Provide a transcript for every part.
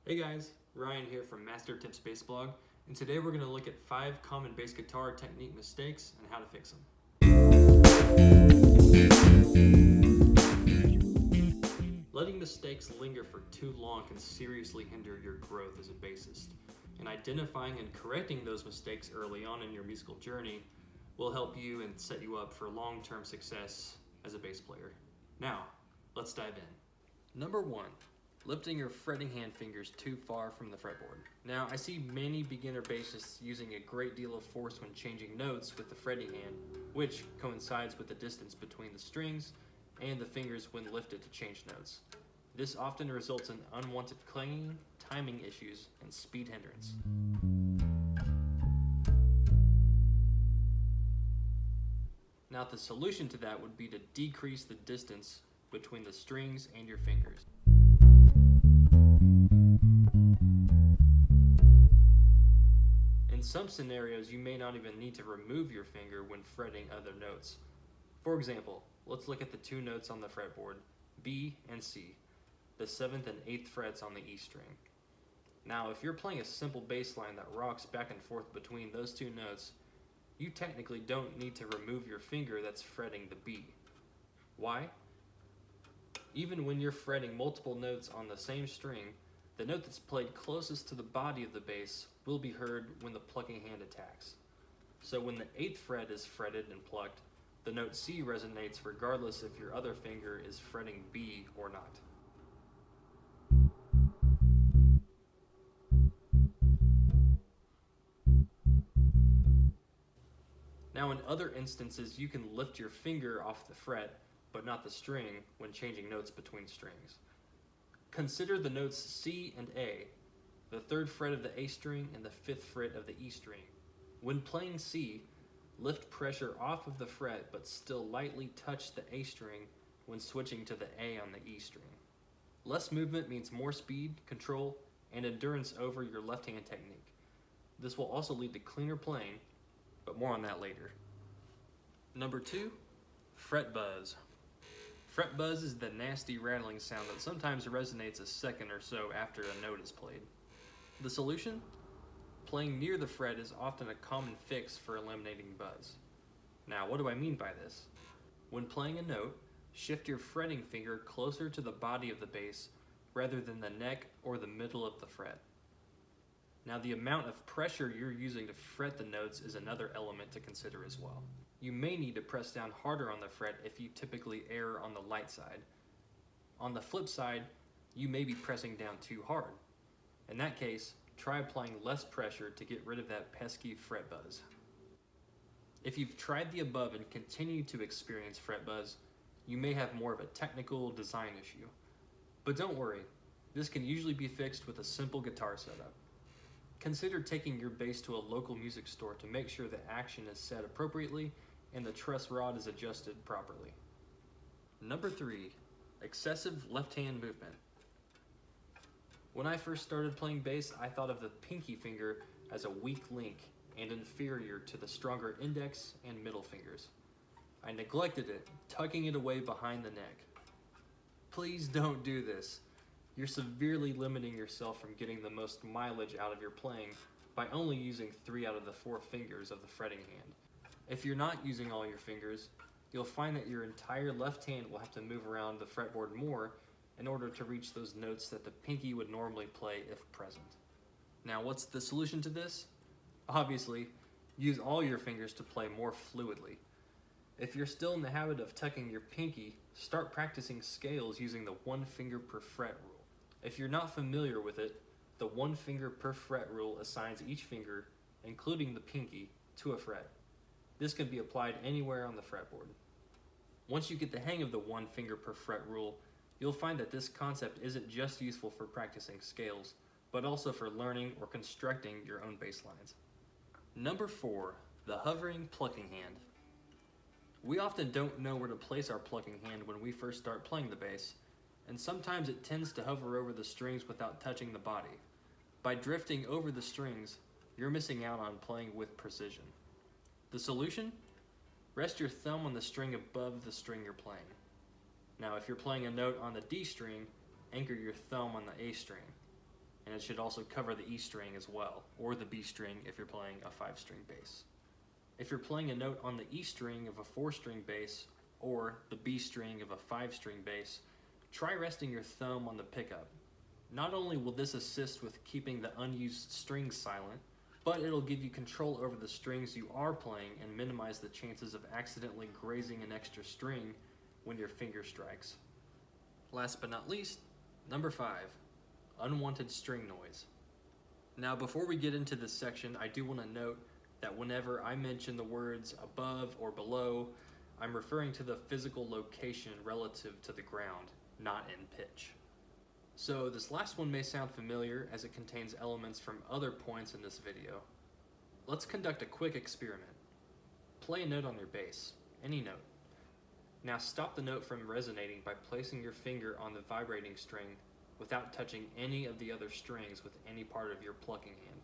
Hey guys, Ryan here from Master Tips Bass Blog, and today we're going to look at 5 common bass guitar technique mistakes and how to fix them. Letting mistakes linger for too long can seriously hinder your growth as a bassist, and identifying and correcting those mistakes early on in your musical journey will help you and set you up for long-term success as a bass player. Now, let's dive in. Number 1. Lifting your fretting hand fingers too far from the fretboard. Now, I see many beginner bassists using a great deal of force when changing notes with the fretting hand, which coincides with the distance between the strings and the fingers when lifted to change notes. This often results in unwanted clanging, timing issues, and speed hindrance. Now, the solution to that would be to decrease the distance between the strings and your fingers. In some scenarios, you may not even need to remove your finger when fretting other notes. For example, let's look at the 2 notes on the fretboard, B and C, the 7th and 8th frets on the E string. Now, if you're playing a simple bass line that rocks back and forth between those 2 notes, you technically don't need to remove your finger that's fretting the B. Why? Even when you're fretting multiple notes on the same string, the note that's played closest to the body of the bass will be heard when the plucking hand attacks. So when the 8th fret is fretted and plucked, the note C resonates regardless if your other finger is fretting B or not. Now, in other instances, you can lift your finger off the fret, but not the string when changing notes between strings. Consider the notes C and A, the 3rd fret of the A string and the 5th fret of the E string. When playing C, lift pressure off of the fret but still lightly touch the A string when switching to the A on the E string. Less movement means more speed, control, and endurance over your left hand technique. This will also lead to cleaner playing, but more on that later. Number 2, fret buzz. Fret buzz is the nasty rattling sound that sometimes resonates a second or so after a note is played. The solution? Playing near the fret is often a common fix for eliminating buzz. Now, what do I mean by this? When playing a note, shift your fretting finger closer to the body of the bass rather than the neck or the middle of the fret. Now, the amount of pressure you're using to fret the notes is another element to consider as well. You may need to press down harder on the fret if you typically err on the light side. On the flip side, you may be pressing down too hard. In that case, try applying less pressure to get rid of that pesky fret buzz. If you've tried the above and continue to experience fret buzz, you may have more of a technical design issue. But don't worry, this can usually be fixed with a simple guitar setup. Consider taking your bass to a local music store to make sure the action is set appropriately and the truss rod is adjusted properly. Number 3, excessive left hand movement. When I first started playing bass, I thought of the pinky finger as a weak link and inferior to the stronger index and middle fingers. I neglected it, tucking it away behind the neck. Please don't do this. You're severely limiting yourself from getting the most mileage out of your playing by only using 3 out of the 4 fingers of the fretting hand. If you're not using all your fingers, you'll find that your entire left hand will have to move around the fretboard more in order to reach those notes that the pinky would normally play if present. Now, what's the solution to this? Obviously, use all your fingers to play more fluidly. If you're still in the habit of tucking your pinky, start practicing scales using the 1 finger per fret rule. If you're not familiar with it, the 1 finger per fret rule assigns each finger, including the pinky, to a fret. This can be applied anywhere on the fretboard. Once you get the hang of the 1 finger per fret rule, you'll find that this concept isn't just useful for practicing scales, but also for learning or constructing your own bass lines. Number 4, the hovering plucking hand. We often don't know where to place our plucking hand when we first start playing the bass, and sometimes it tends to hover over the strings without touching the body. By drifting over the strings, you're missing out on playing with precision. The solution? Rest your thumb on the string above the string you're playing. Now, if you're playing a note on the D string, anchor your thumb on the A string. and it should also cover the E string as well, or the B string if you're playing a 5-string bass. If you're playing a note on the E string of a 4-string bass, or the B string of a 5-string bass, try resting your thumb on the pickup. Not only will this assist with keeping the unused strings silent, but it'll give you control over the strings you are playing and minimize the chances of accidentally grazing an extra string when your finger strikes. Last but not least, number 5, unwanted string noise. Now before we get into this section, I do want to note that whenever I mention the words above or below, I'm referring to the physical location relative to the ground, not in pitch. So this last one may sound familiar as it contains elements from other points in this video. Let's conduct a quick experiment. Play a note on your bass, any note. Now stop the note from resonating by placing your finger on the vibrating string without touching any of the other strings with any part of your plucking hand.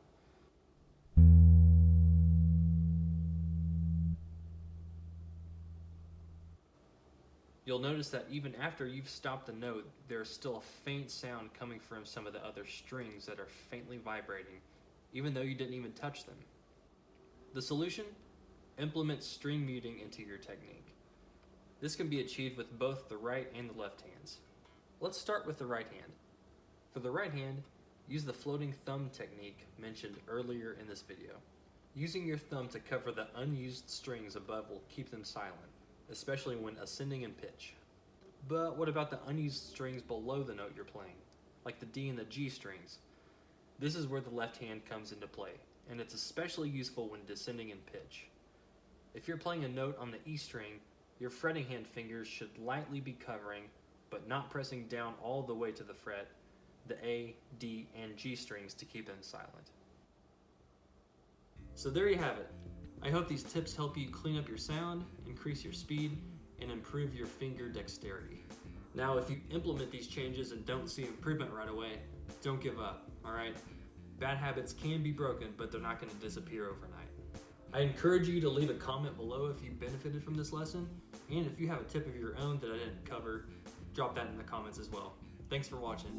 You'll notice that even after you've stopped the note, there's still a faint sound coming from some of the other strings that are faintly vibrating, even though you didn't even touch them. The solution? Implement string muting into your technique. This can be achieved with both the right and the left hands. Let's start with the right hand. For the right hand, use the floating thumb technique mentioned earlier in this video. Using your thumb to cover the unused strings above will keep them silent, especially when ascending in pitch. But what about the unused strings below the note you're playing, like the D and the G strings? This is where the left hand comes into play, and it's especially useful when descending in pitch. If you're playing a note on the E string, your fretting hand fingers should lightly be covering, but not pressing down all the way to the fret, the A, D, and G strings to keep them silent. So there you have it. I hope these tips help you clean up your sound, increase your speed, and improve your finger dexterity. Now, if you implement these changes and don't see improvement right away, don't give up, alright? Bad habits can be broken, but they're not going to disappear overnight. I encourage you to leave a comment below if you benefited from this lesson, and if you have a tip of your own that I didn't cover, drop that in the comments as well. Thanks for watching.